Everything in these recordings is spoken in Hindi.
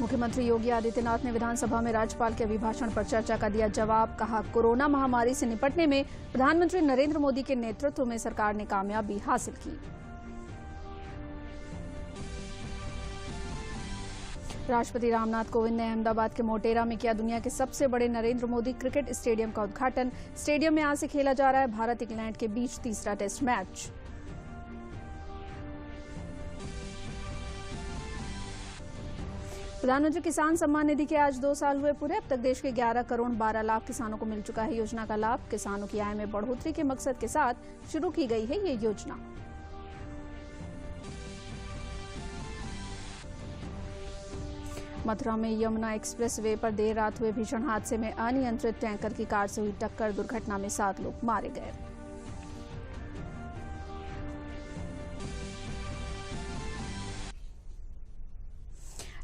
मुख्यमंत्री योगी आदित्यनाथ ने विधानसभा में राज्यपाल के अभिभाषण पर चर्चा का दिया जवाब। कहा, कोरोना महामारी से निपटने में प्रधानमंत्री नरेंद्र मोदी के नेतृत्व में सरकार ने कामयाबी हासिल की। राष्ट्रपति रामनाथ कोविंद ने अहमदाबाद के मोटेरा में किया दुनिया के सबसे बड़े नरेंद्र मोदी क्रिकेट स्टेडियम का उद्घाटन। स्टेडियम में आज से खेला जा रहा है भारत इंग्लैंड के बीच तीसरा टेस्ट मैच। प्रधानमंत्री किसान सम्मान निधि के आज 2 साल हुए पूरे। अब तक देश के 11 करोड़ 12 लाख किसानों को मिल चुका है योजना का लाभ। किसानों की आय में बढ़ोतरी के मकसद के साथ शुरू की गई है ये योजना। मथुरा में यमुना एक्सप्रेस वे पर देर रात हुए भीषण हादसे में अनियंत्रित टैंकर की कार से हुई टक्कर। दुर्घटना में 7 लोग मारे गए।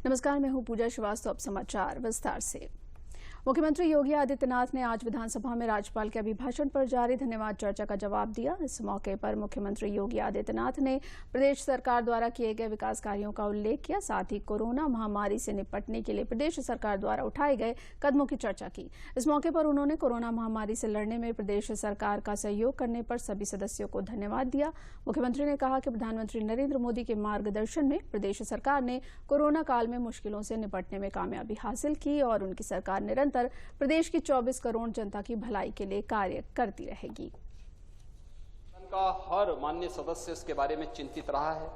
नमस्कार, मैं हूं पूजा श्रीवास्तव। अब समाचार विस्तार से। मुख्यमंत्री योगी आदित्यनाथ ने आज विधानसभा में राज्यपाल के अभिभाषण पर जारी धन्यवाद चर्चा का जवाब दिया। इस मौके पर मुख्यमंत्री योगी आदित्यनाथ ने प्रदेश सरकार द्वारा किए गए विकास कार्यों का उल्लेख किया। साथ ही कोरोना महामारी से निपटने के लिए प्रदेश सरकार द्वारा उठाए गए कदमों की चर्चा की। इस मौके पर उन्होंने कोरोना महामारी से लड़ने में प्रदेश सरकार का सहयोग करने पर सभी सदस्यों को धन्यवाद दिया। मुख्यमंत्री ने कहा कि प्रधानमंत्री नरेंद्र मोदी के मार्गदर्शन में प्रदेश सरकार ने कोरोना काल में मुश्किलों से निपटने में कामयाबी हासिल की और उनकी सरकार निरंतर प्रदेश की 24 करोड़ जनता की भलाई के लिए कार्य करती रहेगी। का हर माननीय सदस्य इसके बारे में चिंतित रहा है,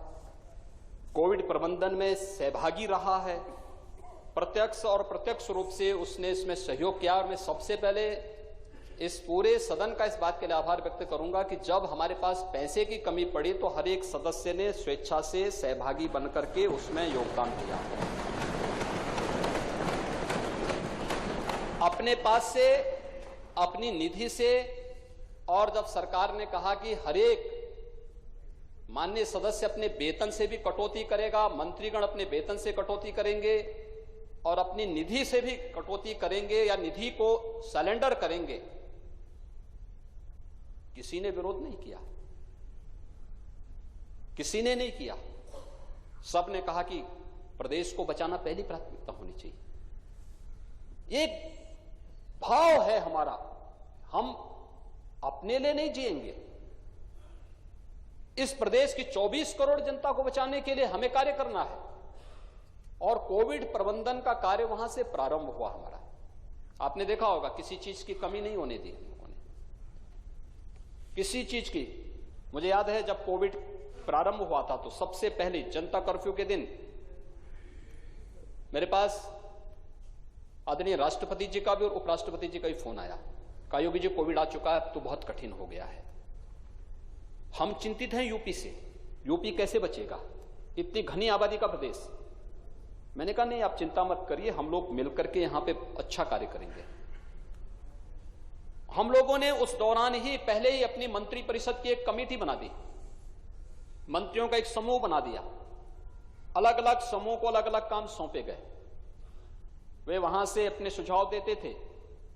कोविड प्रबंधन में सहभागी रहा है, प्रत्यक्ष और प्रत्यक्ष रूप से उसने इसमें सहयोग किया। और मैं सबसे पहले इस पूरे सदन का इस बात के लिए आभार व्यक्त करूंगा कि जब हमारे पास पैसे की कमी पड़ी तो हर एक सदस्य ने स्वेच्छा से सहभागी बनकर के उसमें योगदान दिया। अपने पास से, अपनी निधि से, और जब सरकार ने कहा कि हर एक माननीय सदस्य अपने वेतन से भी कटौती करेगा, मंत्रीगण अपने वेतन से कटौती करेंगे और अपनी निधि से भी कटौती करेंगे या निधि को सरेंडर करेंगे, किसी ने विरोध नहीं किया, किसी ने नहीं किया। सब ने कहा कि प्रदेश को बचाना पहली प्राथमिकता होनी चाहिए। ये भाव है हमारा, हम अपने लिए नहीं जिएंगे, इस प्रदेश की 24 करोड़ जनता को बचाने के लिए हमें कार्य करना है। और कोविड प्रबंधन का कार्य वहां से प्रारंभ हुआ हमारा। आपने देखा होगा किसी चीज की कमी नहीं होने दी हम लोगों ने, किसी चीज की। मुझे याद है जब कोविड प्रारंभ हुआ था तो सबसे पहले जनता कर्फ्यू के दिन मेरे पास आदरणीय राष्ट्रपति जी का भी और उपराष्ट्रपति जी का भी फोन आया। कहा, योगी जी कोविड आ चुका है, अब तो बहुत कठिन हो गया है, हम चिंतित हैं यूपी से, यूपी कैसे बचेगा, इतनी घनी आबादी का प्रदेश। मैंने कहा नहीं, आप चिंता मत करिए, हम लोग मिलकर के यहां पे अच्छा कार्य करेंगे। हम लोगों ने उस दौरान ही पहले ही अपनी मंत्री परिषद की एक कमेटी बना दी, मंत्रियों का एक समूह बना दिया, अलग अलग समूह को अलग अलग काम सौंपे गए, वे वहां से अपने सुझाव देते थे।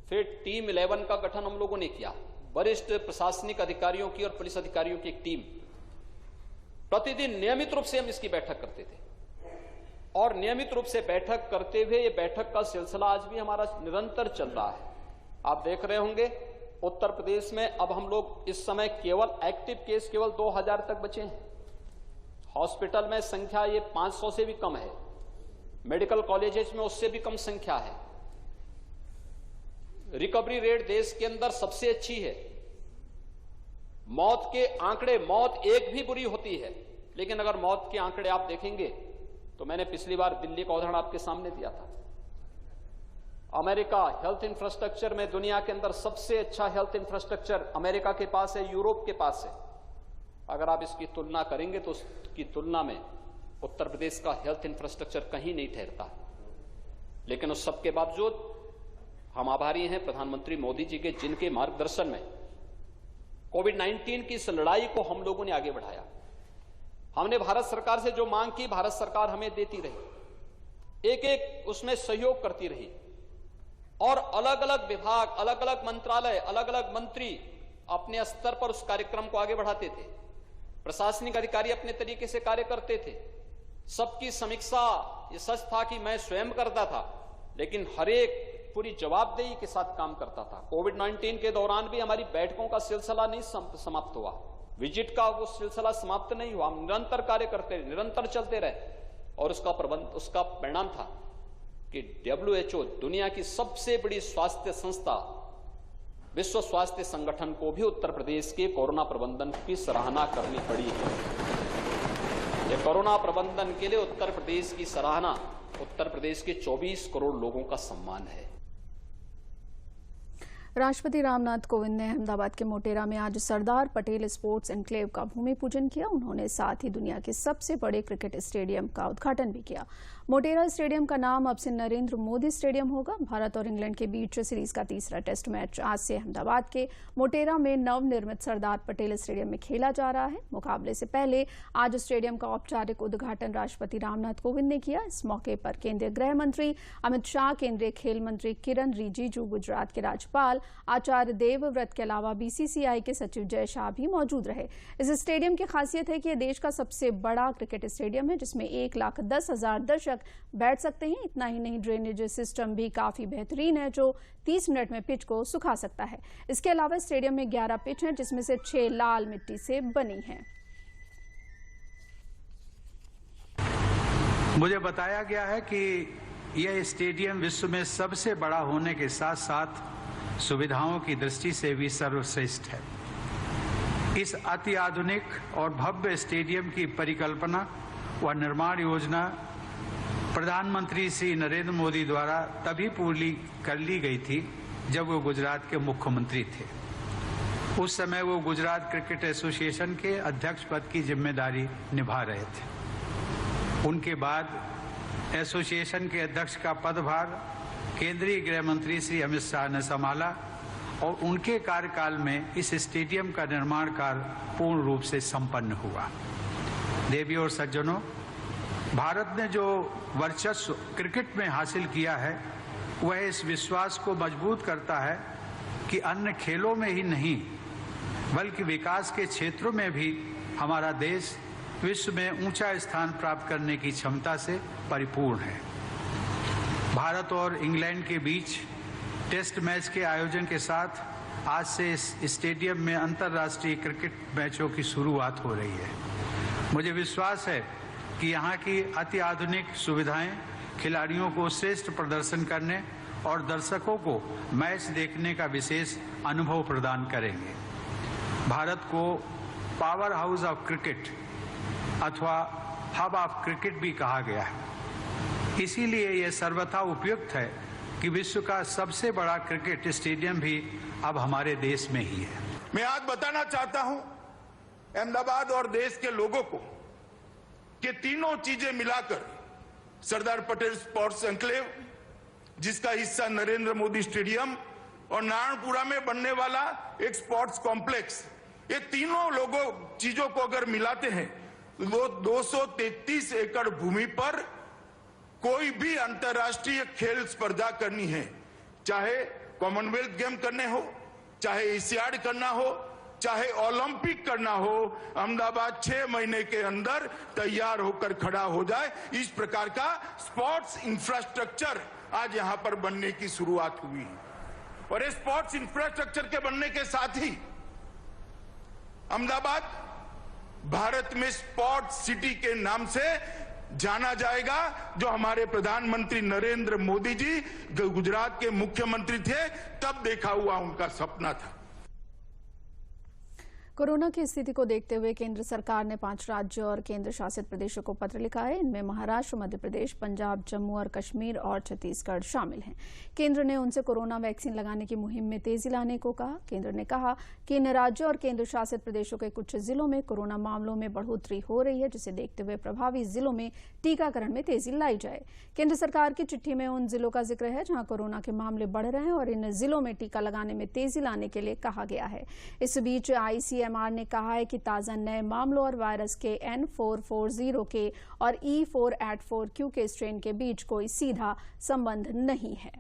फिर टीम 11 का गठन हम लोगों ने किया, वरिष्ठ प्रशासनिक अधिकारियों की और पुलिस अधिकारियों की एक टीम। प्रतिदिन नियमित रूप से हम इसकी बैठक करते थे और नियमित रूप से बैठक करते हुए ये बैठक का सिलसिला आज भी हमारा निरंतर चल रहा है। आप देख रहे होंगे उत्तर प्रदेश में अब हम लोग इस समय केवल एक्टिव केस केवल 2000 तक बचे हैं। हॉस्पिटल में संख्या ये 500 से भी कम है, मेडिकल कॉलेजेस में उससे भी कम संख्या है। रिकवरी रेट देश के अंदर सबसे अच्छी है। मौत के आंकड़े, मौत एक भी बुरी होती है, लेकिन अगर मौत के आंकड़े आप देखेंगे तो मैंने पिछली बार दिल्ली का उदाहरण आपके सामने दिया था। अमेरिका हेल्थ इंफ्रास्ट्रक्चर में दुनिया के अंदर सबसे अच्छा हेल्थ इंफ्रास्ट्रक्चर अमेरिका के पास है, यूरोप के पास है। अगर आप इसकी तुलना करेंगे तो उसकी तुलना में उत्तर प्रदेश का हेल्थ इंफ्रास्ट्रक्चर कहीं नहीं ठहरता। लेकिन उस सब के बावजूद हम आभारी हैं प्रधानमंत्री मोदी जी के, जिनके मार्गदर्शन में कोविड-19 की इस लड़ाई को हम लोगों ने आगे बढ़ाया। हमने भारत सरकार से जो मांग की, भारत सरकार हमें देती रही, एक एक उसमें सहयोग करती रही और अलग अलग विभाग, अलग अलग मंत्रालय, अलग अलग मंत्री अपने स्तर पर उस कार्यक्रम को आगे बढ़ाते थे। प्रशासनिक अधिकारी अपने तरीके से कार्य करते थे, सबकी समीक्षा, ये सच था कि मैं स्वयं करता था, लेकिन हर एक पूरी जवाबदेही के साथ काम करता था। कोविड-19 के दौरान भी हमारी बैठकों का सिलसिला नहीं समाप्त हुआ, विजिट का वो सिलसिला समाप्त नहीं हुआ। हम निरंतर कार्य करते रहे, निरंतर चलते रहे, और उसका परिणाम था कि WHO, दुनिया की सबसे बड़ी स्वास्थ्य संस्था, विश्व स्वास्थ्य संगठन को भी उत्तर प्रदेश के कोरोना प्रबंधन की सराहना करनी पड़ी है। ये कोरोना प्रबंधन के लिए उत्तर प्रदेश की सराहना उत्तर प्रदेश के 24 करोड़ लोगों का सम्मान है। राष्ट्रपति रामनाथ कोविंद ने अहमदाबाद के मोटेरा में आज सरदार पटेल स्पोर्ट्स एनक्लेव का भूमि पूजन किया। उन्होंने साथ ही दुनिया के सबसे बड़े क्रिकेट स्टेडियम का उद्घाटन भी किया। मोटेरा स्टेडियम का नाम अब से नरेंद्र मोदी स्टेडियम होगा। भारत और इंग्लैंड के बीच सीरीज का तीसरा टेस्ट मैच आज से अहमदाबाद के मोटेरा में नवनिर्मित सरदार पटेल स्टेडियम में खेला जा रहा है। मुकाबले से पहले आज स्टेडियम का औपचारिक उद्घाटन राष्ट्रपति रामनाथ कोविंद ने किया। इस मौके पर केंद्रीय गृह मंत्री अमित शाह, केंद्रीय खेल मंत्री किरण रिजिजू, गुजरात के राज्यपाल आचार्य देवव्रत के अलावा BCCI के सचिव जय शाह भी मौजूद रहे। इस स्टेडियम की खासियत है कि यह देश का सबसे बड़ा क्रिकेट स्टेडियम है, जिसमें 1,10,000 दर्शक बैठ सकते हैं। इतना ही नहीं, ड्रेनेज सिस्टम भी काफी बेहतरीन है, जो 30 मिनट में पिच को सुखा सकता है। इसके अलावा स्टेडियम में 11 पिच हैं, जिसमें से 6 लाल मिट्टी से बनी हैं। मुझे बताया गया है कि यह स्टेडियम विश्व में सबसे बड़ा होने के साथ साथ सुविधाओं की दृष्टि से भी सर्वश्रेष्ठ है। इस अति आधुनिक और भव्य स्टेडियम की परिकल्पना व निर्माण योजना प्रधानमंत्री श्री नरेंद्र मोदी द्वारा तभी पूरी कर ली गई थी जब वो गुजरात के मुख्यमंत्री थे। उस समय वो गुजरात क्रिकेट एसोसिएशन के अध्यक्ष पद की जिम्मेदारी निभा रहे थे। उनके बाद एसोसिएशन के अध्यक्ष का पदभार केंद्रीय गृह मंत्री श्री अमित शाह ने संभाला और उनके कार्यकाल में इस स्टेडियम का निर्माण कार्य पूर्ण रूप से संपन्न हुआ। देवियों और सज्जनों, भारत ने जो वर्चस्व क्रिकेट में हासिल किया है वह इस विश्वास को मजबूत करता है कि अन्य खेलों में ही नहीं बल्कि विकास के क्षेत्रों में भी हमारा देश विश्व में ऊंचा स्थान प्राप्त करने की क्षमता से परिपूर्ण है। भारत और इंग्लैंड के बीच टेस्ट मैच के आयोजन के साथ आज से इस स्टेडियम में अंतर्राष्ट्रीय क्रिकेट मैचों की शुरुआत हो रही है। मुझे विश्वास है कि यहाँ की अति आधुनिक सुविधाएं खिलाड़ियों को श्रेष्ठ प्रदर्शन करने और दर्शकों को मैच देखने का विशेष अनुभव प्रदान करेंगे। भारत को पावर हाउस ऑफ क्रिकेट अथवा हब ऑफ क्रिकेट भी कहा गया है। इसीलिए यह सर्वथा उपयुक्त है कि विश्व का सबसे बड़ा क्रिकेट स्टेडियम भी अब हमारे देश में ही है। मैं आज बताना चाहता हूं अहमदाबाद और देश के लोगों को कि तीनों चीजें मिलाकर सरदार पटेल स्पोर्ट्स एनक्लेव, जिसका हिस्सा नरेंद्र मोदी स्टेडियम और नारायणपुरा में बनने वाला एक स्पोर्ट्स कॉम्प्लेक्स, ये तीनों चीजों को अगर मिलाते हैं तो 233 एकड़ भूमि पर कोई भी अंतर्राष्ट्रीय खेल स्पर्धा करनी है, चाहे कॉमनवेल्थ गेम करने हो, चाहे एशियाड करना हो, चाहे ओलंपिक करना हो, अहमदाबाद 6 महीने के अंदर तैयार होकर खड़ा हो जाए। इस प्रकार का स्पोर्ट्स इंफ्रास्ट्रक्चर आज यहां पर बनने की शुरुआत हुई और इस स्पोर्ट्स इंफ्रास्ट्रक्चर के बनने के साथ ही अहमदाबाद भारत में स्पोर्ट्स सिटी के नाम से जाना जाएगा, जो हमारे प्रधानमंत्री नरेंद्र मोदी जी गुजरात के मुख्यमंत्री थे तब देखा हुआ उनका सपना था। कोरोना की स्थिति को देखते हुए केंद्र सरकार ने 5 राज्यों और केंद्र शासित प्रदेशों को पत्र लिखा है। इनमें महाराष्ट्र, मध्य प्रदेश, पंजाब, जम्मू और कश्मीर और छत्तीसगढ़ शामिल हैं। केंद्र ने उनसे कोरोना वैक्सीन लगाने की मुहिम में तेजी लाने को कहा। केंद्र ने कहा कि इन राज्यों और केंद्र शासित प्रदेशों के कुछ जिलों में कोरोना मामलों में बढ़ोतरी हो रही है, जिसे देखते हुए प्रभावित जिलों में टीकाकरण में तेजी लाई जाए। केंद्र सरकार की चिट्ठी में उन जिलों का जिक्र है जहां कोरोना के मामले बढ़ रहे हैं और इन जिलों में टीका लगाने में तेजी लाने के लिए कहा गया है। इस बीच ICMR ने कहा है कि ताजा नए मामलों और वायरस के N440 के और E484Q के स्ट्रेन के बीच कोई सीधा संबंध नहीं है।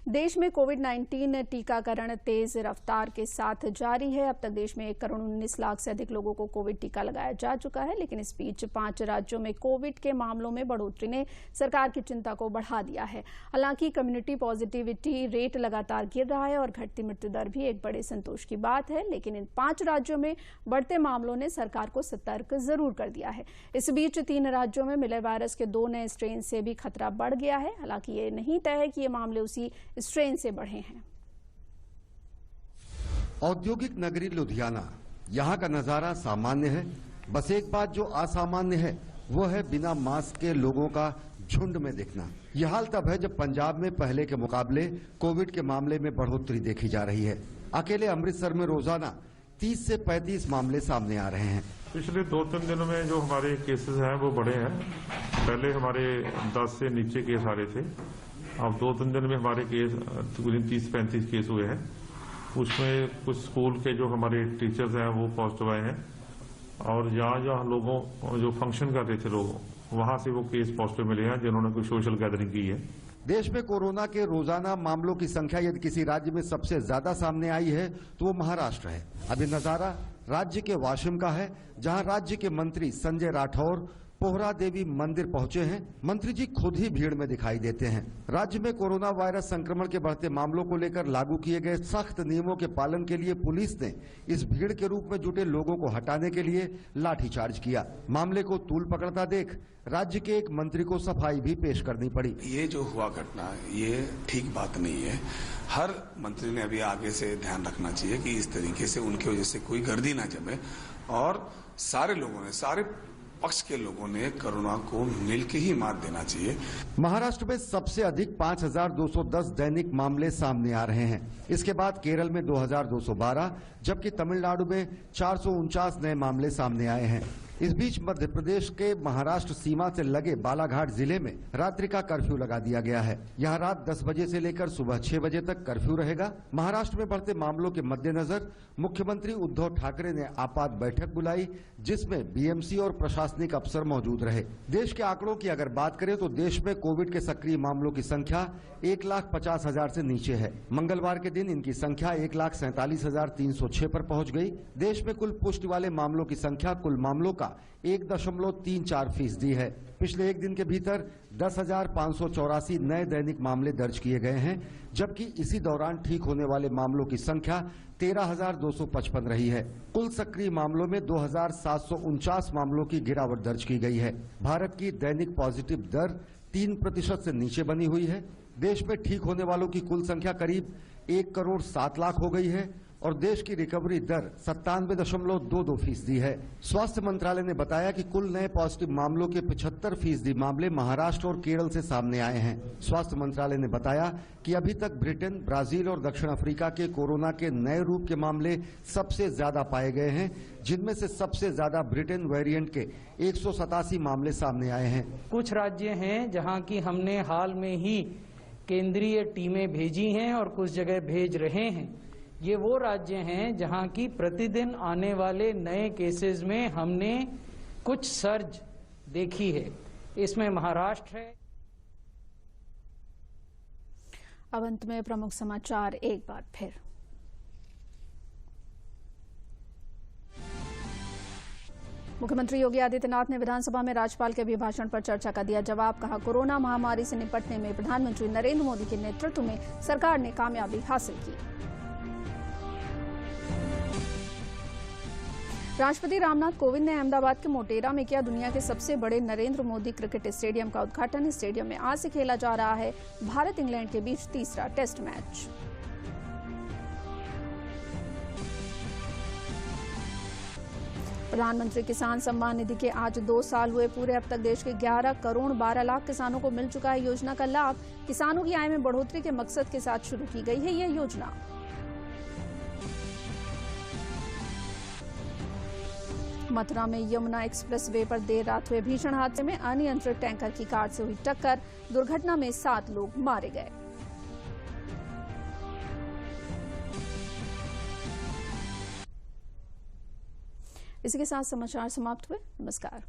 देश में कोविड-19 टीकाकरण तेज रफ्तार के साथ जारी है। अब तक देश में 1 करोड़ 19 लाख से अधिक लोगों को कोविड टीका लगाया जा चुका है, लेकिन इस बीच 5 राज्यों में कोविड के मामलों में बढ़ोतरी ने सरकार की चिंता को बढ़ा दिया है। हालांकि कम्युनिटी पॉजिटिविटी रेट लगातार गिर रहा है और घटती मृत्यु दर भी एक बड़े संतोष की बात है, लेकिन इन 5 राज्यों में बढ़ते मामलों ने सरकार को सतर्क जरूर कर दिया है। इस बीच 3 राज्यों में मिले वायरस के 2 नए स्ट्रेन से भी खतरा बढ़ गया है। हालांकि ये नहीं तय है कि ये मामले उसी स्ट्रेन से बढ़े हैं। औद्योगिक नगरी लुधियाना, यहाँ का नजारा सामान्य है। बस एक बात जो असामान्य है वो है बिना मास्क के लोगों का झुंड में दिखना। यह हाल तब है जब पंजाब में पहले के मुकाबले कोविड के मामले में बढ़ोतरी देखी जा रही है। अकेले अमृतसर में रोजाना 30 से 35 मामले सामने आ रहे हैं। पिछले 2-3 दिनों में जो हमारे केसेस हैं वो बढ़े हैं। पहले हमारे 10 से नीचे केस आ रहे थे, अब 2-3 दिन में हमारे केस तकरीबन 30-35 केस हुए हैं। उसमें कुछ स्कूल के जो हमारे टीचर्स हैं वो पॉजिटिव आए हैं, और जहाँ लोगों जो फंक्शन कर रहे थे लोग वहां से वो केस पॉजिटिव मिले हैं जिन्होंने कोई सोशल गैदरिंग की है। देश में कोरोना के रोजाना मामलों की संख्या यदि किसी राज्य में सबसे ज्यादा सामने आई है तो वो महाराष्ट्र है। अभी नजारा राज्य के वाशिम का है, जहां राज्य के मंत्री संजय राठौर पोहरा देवी मंदिर पहुंचे हैं। मंत्री जी खुद ही भीड़ में दिखाई देते हैं। राज्य में कोरोना वायरस संक्रमण के बढ़ते मामलों को लेकर लागू किए गए सख्त नियमों के पालन के लिए पुलिस ने इस भीड़ के रूप में जुटे लोगों को हटाने के लिए लाठीचार्ज किया। मामले को तूल पकड़ता देख राज्य के एक मंत्री को सफाई भी पेश करनी पड़ी। ये जो हुआ घटना ये ठीक बात नहीं है। हर मंत्री ने अभी आगे से ध्यान रखना चाहिए कि इस तरीके से उनकी वजह से कोई गर्दी ना जमे, और सारे लोगों ने, सारे पक्ष के लोगों ने कोरोना को मिलकर ही मात देना चाहिए। महाराष्ट्र में सबसे अधिक 5,210 दैनिक मामले सामने आ रहे हैं। इसके बाद केरल में 2,212, जबकि तमिलनाडु में 449 नए मामले सामने आए हैं। इस बीच मध्य प्रदेश के महाराष्ट्र सीमा से लगे बालाघाट जिले में रात्रि का कर्फ्यू लगा दिया गया है। यहाँ रात 10 बजे से लेकर सुबह 6 बजे तक कर्फ्यू रहेगा। महाराष्ट्र में बढ़ते मामलों के मद्देनजर मुख्यमंत्री उद्धव ठाकरे ने आपात बैठक बुलाई, जिसमें बीएमसी और प्रशासनिक अफसर मौजूद रहे। देश के आंकड़ों की अगर बात करें तो देश में कोविड के सक्रिय मामलों की संख्या 1,50,000 से नीचे है। मंगलवार के दिन इनकी संख्या 1,47,306 पर पहुंच गई। देश में कुल पुष्टि वाले मामलों की संख्या कुल मामलों का 1.34% है। पिछले एक दिन के भीतर 10,584 नए दैनिक मामले दर्ज किए गए हैं, जबकि इसी दौरान ठीक होने वाले मामलों की संख्या 13,255 रही है। कुल सक्रिय मामलों में 2,749 मामलों की गिरावट दर्ज की गई है। भारत की दैनिक पॉजिटिव दर 3% से नीचे बनी हुई है। देश में ठीक होने वालों की कुल संख्या करीब 1 करोड़ 7 लाख हो गई है और देश की रिकवरी दर 97.22% है। स्वास्थ्य मंत्रालय ने बताया कि कुल नए पॉजिटिव मामलों के 75% मामले महाराष्ट्र और केरल से सामने आए हैं। स्वास्थ्य मंत्रालय ने बताया कि अभी तक ब्रिटेन, ब्राजील और दक्षिण अफ्रीका के कोरोना के नए रूप के मामले सबसे ज्यादा पाए गए हैं, जिनमें से सबसे ज्यादा ब्रिटेन वेरिएंट के 187 मामले सामने आए हैं। कुछ राज्य हैं जहां की हमने हाल में ही केंद्रीय टीमें भेजी हैं और कुछ जगह भेज रहे हैं। ये वो राज्य हैं जहां की प्रतिदिन आने वाले नए केसेस में हमने कुछ सर्ज देखी है। इसमें महाराष्ट्र है। अब अंत में प्रमुख समाचार एक बार फिर। मुख्यमंत्री योगी आदित्यनाथ ने विधानसभा में राज्यपाल के अभिभाषण पर चर्चा का दिया जवाब। कहा, कोरोना महामारी से निपटने में प्रधानमंत्री नरेंद्र मोदी के नेतृत्व में सरकार ने कामयाबी हासिल की। राष्ट्रपति रामनाथ कोविंद ने अहमदाबाद के मोटेरा में किया दुनिया के सबसे बड़े नरेंद्र मोदी क्रिकेट स्टेडियम का उद्घाटन। स्टेडियम में आज से खेला जा रहा है भारत इंग्लैंड के बीच तीसरा टेस्ट मैच। प्रधानमंत्री किसान सम्मान निधि के आज 2 साल हुए पूरे। अब तक देश के 11 करोड़ 12 लाख किसानों को मिल चुका है योजना का लाभ। किसानों की आय में बढ़ोतरी के मकसद के साथ शुरू की गई है यह योजना। मथुरा में यमुना एक्सप्रेस वे पर देर रात हुए भीषण हादसे में अनियंत्रित टैंकर की कार से हुई टक्कर। दुर्घटना में 7 लोग मारे गए। इसी के साथ समाचार समाप्त हुए। नमस्कार।